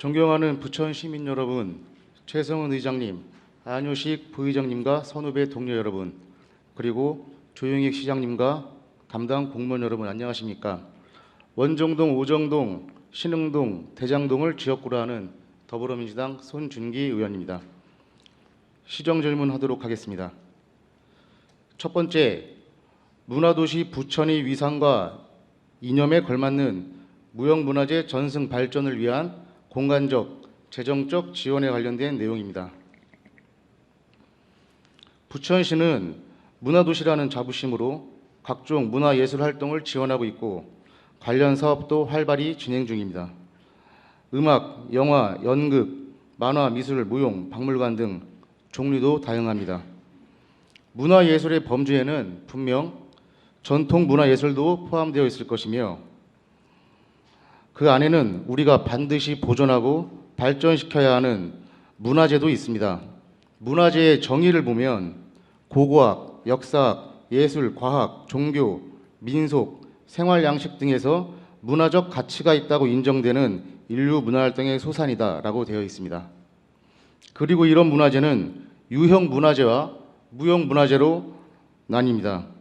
존경하는 부천 시민 여러분, 최성은 의장님, 안효식 부의장님과 선후배 동료 여러분, 그리고 조영익 시장님과 담당 공무원 여러분 안녕하십니까? 원정동, 오정동, 신흥동, 대장동을 지역구로 하는 더불어민주당 손준기 의원입니다. 시정 질문하도록 하겠습니다. 첫 번째, 문화도시 부천의 위상과 이념에 걸맞는 무형문화재 전승 발전을 위한 공간적, 재정적 지원에 관련된 내용입니다. 부천시는 문화도시라는 자부심으로 각종 문화예술 활동을 지원하고 있고 관련 사업도 활발히 진행 중입니다. 음악, 영화, 연극, 만화, 미술, 무용, 박물관 등 종류도 다양합니다. 문화예술의 범주에는 분명 전통 문화예술도 포함되어 있을 것이며 그 안에는 우리가 반드시 보존하고 발전시켜야 하는 문화재도 있습니다. 문화재의 정의를 보면 고고학, 역사학, 예술, 과학, 종교, 민속, 생활양식 등에서 문화적 가치가 있다고 인정되는 인류 문화활동의 소산이다라고 되어 있습니다. 그리고 이런 문화재는 유형 문화재와 무형 문화재로 나뉩니다.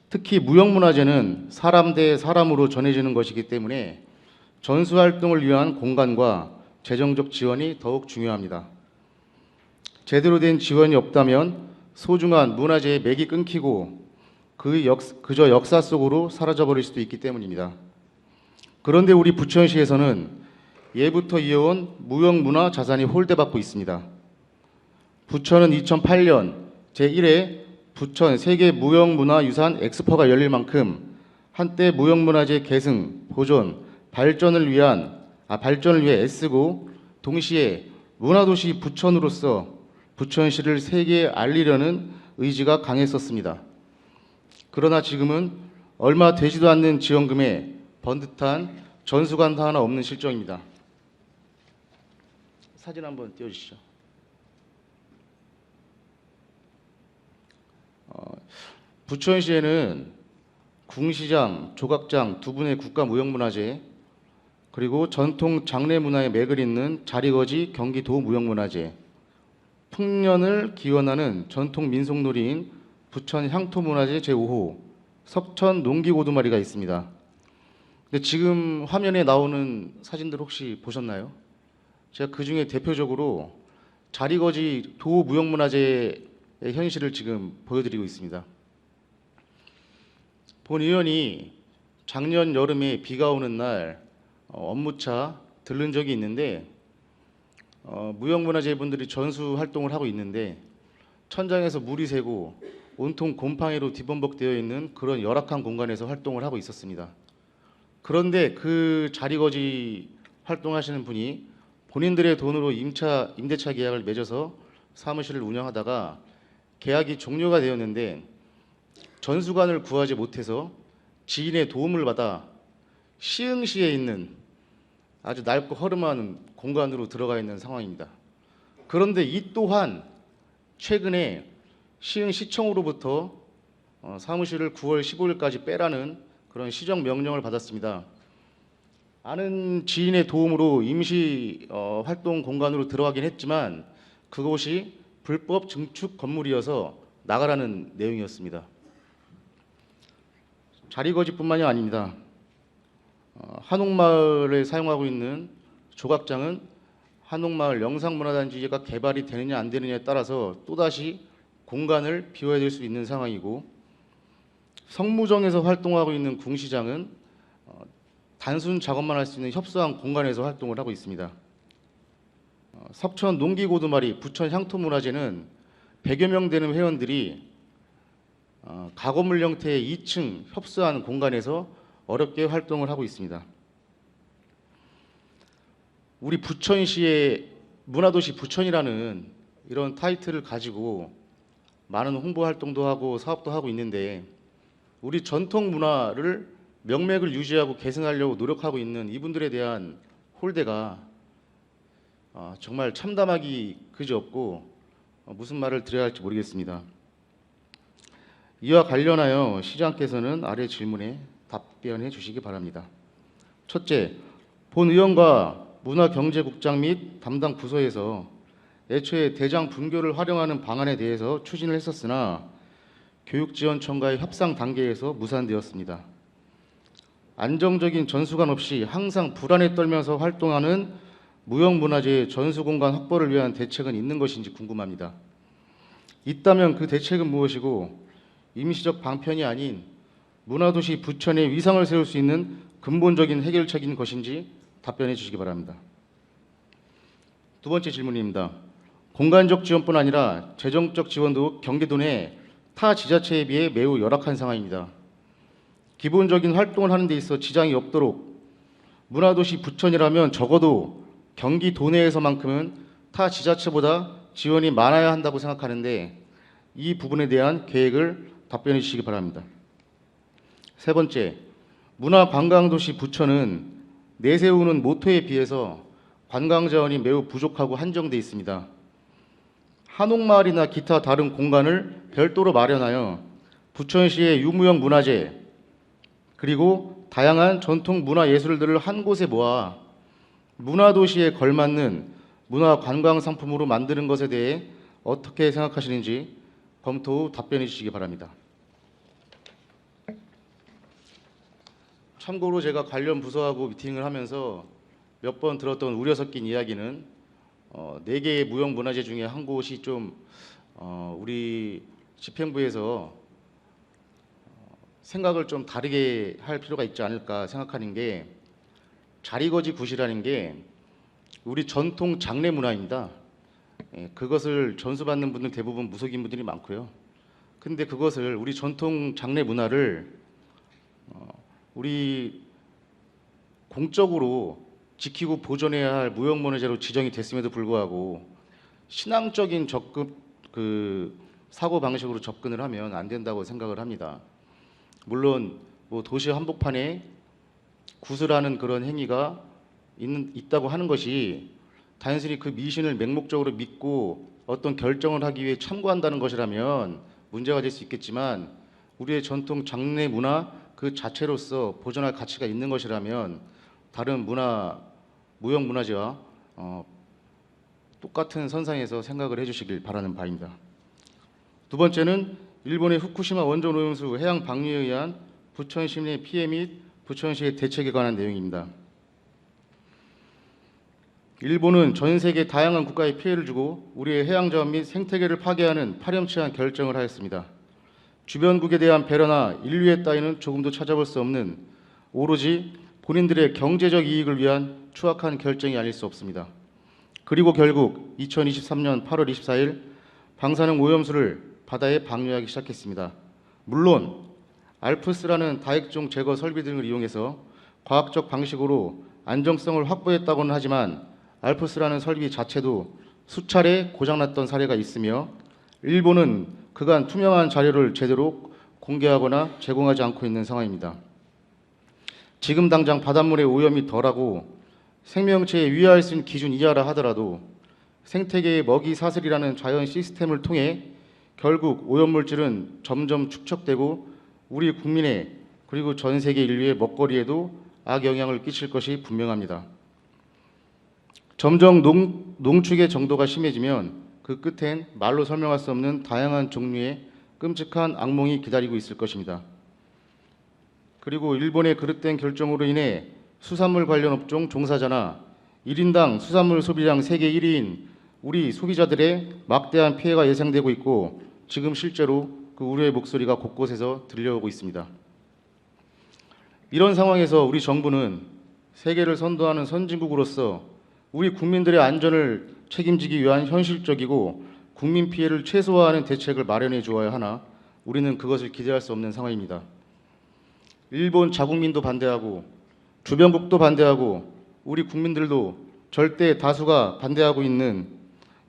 특히 무형 문화재는 사람 대 사람으로 전해지는 것이기 때문에 전수활동을 위한 공간과 재정적 지원이 더욱 중요합니다. 제대로 된 지원이 없다면 소중한 문화재의 맥이 끊기고 그저 역사 속으로 사라져버릴 수도 있기 때문입니다. 그런데 우리 부천시에서는 예부터 이어온 무형문화 자산이 홀대받고 있습니다. 부천은 2008년 제1회 부천 세계 무형문화유산 엑스포가 열릴 만큼 한때 무형문화재 계승, 보존, 발전을 위해 애쓰고 동시에 문화도시 부천으로서 부천시를 세계에 알리려는 의지가 강했었습니다. 그러나 지금은 얼마 되지도 않는 지원금에 번듯한 전수관도 하나 없는 실정입니다. 사진 한번 띄워주시죠. 부천시에는 궁시장, 조각장 두 분의 국가무형문화재 그리고 전통 장례문화의 맥을 잇는 자리거지 경기도 무형문화재, 풍년을 기원하는 전통 민속놀이인 부천 향토문화재 제5호 석천 농기고두마리가 있습니다. 근데 지금 화면에 나오는 사진들 혹시 보셨나요? 제가 그중에 대표적으로 자리거지 도무형문화재의 현실을 지금 보여드리고 있습니다. 본 의원이 작년 여름에 비가 오는 날 업무차 들른 적이 있는데 무형문화재 분들이 전수 활동을 하고 있는데 천장에서 물이 새고 온통 곰팡이로 뒤범벅되어 있는 그런 열악한 공간에서 활동을 하고 있었습니다. 그런데 그 자리거지 활동하시는 분이 본인들의 돈으로 임대차 계약을 맺어서 사무실을 운영하다가 계약이 종료가 되었는데 전수관을 구하지 못해서 지인의 도움을 받아 시흥시에 있는 아주 낡고 허름한 공간으로 들어가 있는 상황입니다. 그런데 이 또한 최근에 시흥시청으로부터 사무실을 9월 15일까지 빼라는 그런 시정 명령을 받았습니다. 아는 지인의 도움으로 임시 활동 공간으로 들어가긴 했지만 그곳이 불법 증축 건물이어서 나가라는 내용이었습니다. 자리거지뿐만이 아닙니다. 한옥마을을 사용하고 있는 조각장은 한옥마을 영상문화단지가 개발이 되느냐 안 되느냐에 따라서 또다시 공간을 비워야 될 수 있는 상황이고, 성무정에서 활동하고 있는 궁시장은 단순 작업만 할 수 있는 협소한 공간에서 활동을 하고 있습니다. 석천 농기고두마리 부천 향토문화재는 100여 명 되는 회원들이 가건물 형태의 2층 협소한 공간에서 어렵게 활동을 하고 있습니다. 우리 부천시의 문화도시 부천이라는 이런 타이틀을 가지고 많은 홍보 활동도 하고 사업도 하고 있는데 우리 전통 문화를 명맥을 유지하고 계승하려고 노력하고 있는 이분들에 대한 홀대가 정말 참담하기 그지없고 무슨 말을 드려야 할지 모르겠습니다. 이와 관련하여 시장께서는 아래 질문에 답변해 주시기 바랍니다. 첫째, 본 의원과 문화경제국장 및 담당 부서에서 애초에 대장 분교를 활용하는 방안에 대해서 추진을 했었으나 교육지원청과의 협상 단계에서 무산되었습니다. 안정적인 전수관 없이 항상 불안에 떨면서 활동하는 무형문화재의 전수공간 확보를 위한 대책은 있는 것인지 궁금합니다. 있다면 그 대책은 무엇이고 임시적 방편이 아닌 문화도시 부천의 위상을 세울 수 있는 근본적인 해결책인 것인지 답변해 주시기 바랍니다. 두 번째 질문입니다. 공간적 지원뿐 아니라 재정적 지원도 경기도 내 타 지자체에 비해 매우 열악한 상황입니다. 기본적인 활동을 하는 데 있어 지장이 없도록 문화도시 부천이라면 적어도 경기도 내에서만큼은 타 지자체보다 지원이 많아야 한다고 생각하는데 이 부분에 대한 계획을 답변해 주시기 바랍니다. 세 번째, 문화관광도시 부천은 내세우는 모토에 비해서 관광 자원이 매우 부족하고 한정돼 있습니다. 한옥마을이나 기타 다른 공간을 별도로 마련하여 부천시의 유무형 문화재 그리고 다양한 전통 문화 예술들을 한 곳에 모아 문화도시에 걸맞는 문화관광 상품으로 만드는 것에 대해 어떻게 생각하시는지 검토 후 답변해 주시기 바랍니다. 참고로 제가 관련 부서하고 미팅을 하면서 몇 번 들었던 우려 섞인 이야기는 4개의 무형문화재 중에 한 곳이 좀 우리 집행부에서 생각을 좀 다르게 할 필요가 있지 않을까 생각하는 게 자리거지 굿이라는 게 우리 전통 장례 문화입니다. 그것을 전수받는 분들 대부분 무속인 분들이 많고요. 근데 그것을 우리 전통 장례 문화를 우리 공적으로 지키고 보존해야 할 무형문화재로 지정이 됐음에도 불구하고 신앙적인 사고 방식으로 접근을 하면 안 된다고 생각을 합니다. 물론 뭐 도시 한복판에 구슬하는 그런 행위가 있다고 하는 것이 단순히 그 미신을 맹목적으로 믿고 어떤 결정을 하기 위해 참고한다는 것이라면 문제가 될 수 있겠지만 우리의 전통 장례 문화 그 자체로서 보존할 가치가 있는 것이라면 다른 무형문화재와 똑같은 선상에서 생각을 해주시길 바라는 바입니다. 두 번째는 일본의 후쿠시마 원전 오염수 해양 방류에 의한 부천 시민의 피해 및 부천시의 대책에 관한 내용입니다. 일본은 전 세계 다양한 국가에 피해를 주고 우리의 해양자원 및 생태계를 파괴하는 파렴치한 결정을 하였습니다. 주변국에 대한 배려나 인류에 따위는 조금도 찾아볼 수 없는 오로지 본인들의 경제적 이익을 위한 추악한 결정이 아닐 수 없습니다. 그리고 결국 2023년 8월 24일 방사능 오염수를 바다에 방류하기 시작했습니다. 물론 알프스라는 다액종 제거 설비 등을 이용해서 과학적 방식으로 안정성을 확보했다고는 하지만 알프스라는 설비 자체도 수차례 고장났던 사례가 있으며 일본은 그간 투명한 자료를 제대로 공개하거나 제공하지 않고 있는 상황입니다. 지금 당장 바닷물의 오염이 덜하고 생명체에 위해할 수 있는 기준 이하라 하더라도 생태계의 먹이 사슬이라는 자연 시스템을 통해 결국 오염물질은 점점 축적되고 우리 국민의 그리고 전 세계 인류의 먹거리에도 악영향을 끼칠 것이 분명합니다. 점점 농축의 정도가 심해지면 그 끝엔 말로 설명할 수 없는 다양한 종류의 끔찍한 악몽이 기다리고 있을 것입니다. 그리고 일본의 그릇된 결정으로 인해 수산물 관련 업종 종사자나 1인당 수산물 소비량 세계 1위인 우리 소비자들의 막대한 피해가 예상되고 있고 지금 실제로 그 우려의 목소리가 곳곳에서 들려오고 있습니다. 이런 상황에서 우리 정부는 세계를 선도하는 선진국으로서 우리 국민들의 안전을 책임지기 위한 현실적이고 국민 피해를 최소화하는 대책을 마련해 주어야 하나 우리는 그것을 기대할 수 없는 상황입니다. 일본 자국민도 반대하고 주변국도 반대하고 우리 국민들도 절대 다수가 반대하고 있는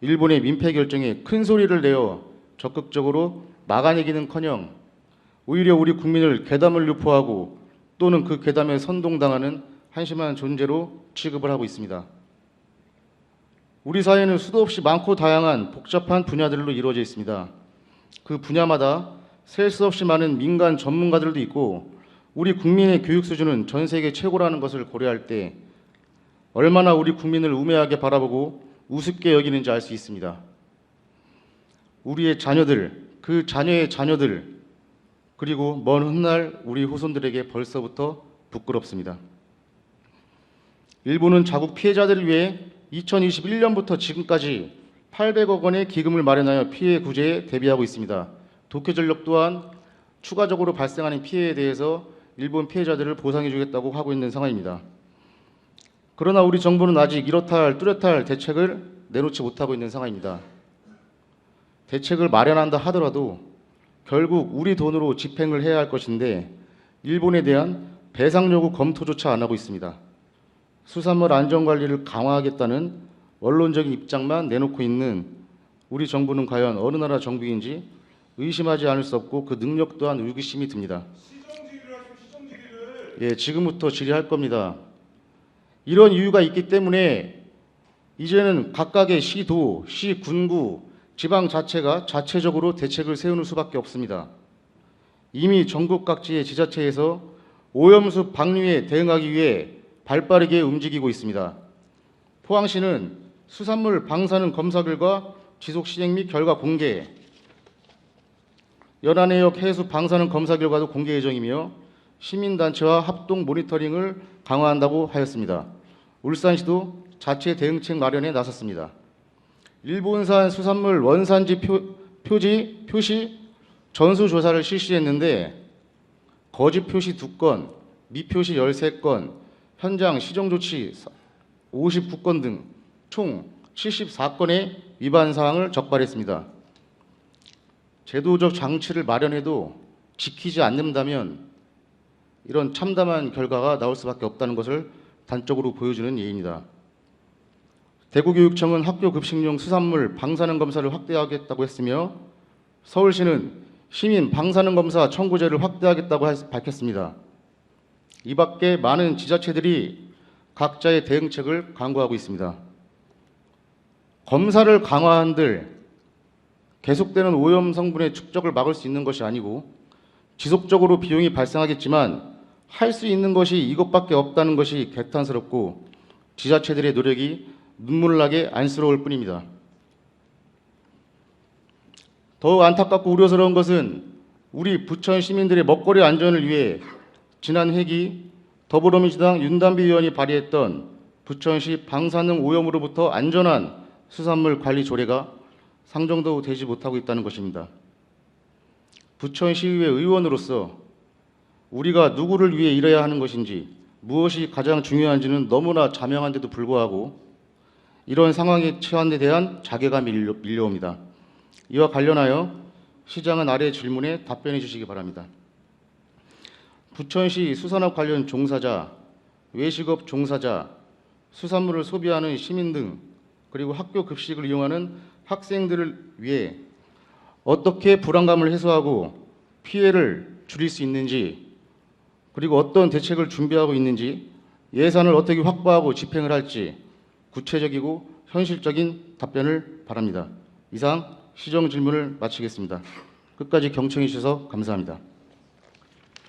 일본의 민폐 결정에 큰 소리를 내어 적극적으로 막아내기는커녕 오히려 우리 국민을 괴담을 유포하고 또는 그 괴담에 선동당하는 한심한 존재로 취급을 하고 있습니다. 우리 사회는 수도 없이 많고 다양한 복잡한 분야들로 이루어져 있습니다. 그 분야마다 셀 수 없이 많은 민간 전문가들도 있고 우리 국민의 교육 수준은 전 세계 최고라는 것을 고려할 때 얼마나 우리 국민을 우매하게 바라보고 우습게 여기는지 알 수 있습니다. 우리의 자녀들, 그 자녀의 자녀들, 그리고 먼 훗날 우리 후손들에게 벌써부터 부끄럽습니다. 일본은 자국 피해자들을 위해 2021년부터 지금까지 800억 원의 기금을 마련하여 피해 구제에 대비하고 있습니다. 도쿄전력 또한 추가적으로 발생하는 피해에 대해서 일본 피해자들을 보상해 주겠다고 하고 있는 상황입니다. 그러나 우리 정부는 아직 이렇다 할 뚜렷할 대책을 내놓지 못하고 있는 상황입니다. 대책을 마련한다 하더라도 결국 우리 돈으로 집행을 해야 할 것인데 일본에 대한 배상 요구 검토조차 안 하고 있습니다. 수산물 안전관리를 강화하겠다는 원론적인 입장만 내놓고 있는 우리 정부는 과연 어느 나라 정부인지 의심하지 않을 수 없고 그 능력 또한 의구심이 듭니다. 예, 지금부터 질의할 겁니다. 이런 이유가 있기 때문에 이제는 각각의 시도, 시군구, 지방 자체가 자체적으로 대책을 세우는 수밖에 없습니다. 이미 전국 각지의 지자체에서 오염수 방류에 대응하기 위해 발빠르게 움직이고 있습니다. 포항시는 수산물 방사능 검사 결과 지속 시행 및 결과 공개, 연안해역 해수 방사능 검사 결과도 공개 예정이며 시민단체와 합동 모니터링을 강화한다고 하였습니다. 울산시도 자체 대응책 마련에 나섰습니다. 일본산 수산물 원산지 표시 전수조사를 실시했는데 거짓 표시 2건, 미표시 13건, 현장 시정조치 59건 등 총 74건의 위반 사항을 적발했습니다. 제도적 장치를 마련해도 지키지 않는다면 이런 참담한 결과가 나올 수밖에 없다는 것을 단적으로 보여주는 예입니다. 대구교육청은 학교 급식용 수산물 방사능 검사를 확대하겠다고 했으며 서울시는 시민 방사능 검사 청구제를 확대하겠다고 밝혔습니다. 이 밖에 많은 지자체들이 각자의 대응책을 강구하고 있습니다. 검사를 강화한들 계속되는 오염 성분의 축적을 막을 수 있는 것이 아니고 지속적으로 비용이 발생하겠지만 할 수 있는 것이 이것밖에 없다는 것이 개탄스럽고 지자체들의 노력이 눈물나게 안쓰러울 뿐입니다. 더욱 안타깝고 우려스러운 것은 우리 부천 시민들의 먹거리 안전을 위해 지난 회기 더불어민주당 윤단비 의원이 발의했던 부천시 방사능 오염으로부터 안전한 수산물 관리 조례가 상정도 되지 못하고 있다는 것입니다. 부천시의회 의원으로서 우리가 누구를 위해 일해야 하는 것인지 무엇이 가장 중요한지는 너무나 자명한데도 불구하고 이런 상황에 처한 데 대한 자괴감이 밀려옵니다. 이와 관련하여 시장은 아래 질문에 답변해 주시기 바랍니다. 부천시 수산업 관련 종사자, 외식업 종사자, 수산물을 소비하는 시민 등 그리고 학교 급식을 이용하는 학생들을 위해 어떻게 불안감을 해소하고 피해를 줄일 수 있는지 그리고 어떤 대책을 준비하고 있는지 예산을 어떻게 확보하고 집행을 할지 구체적이고 현실적인 답변을 바랍니다. 이상 시정 질문을 마치겠습니다. 끝까지 경청해 주셔서 감사합니다.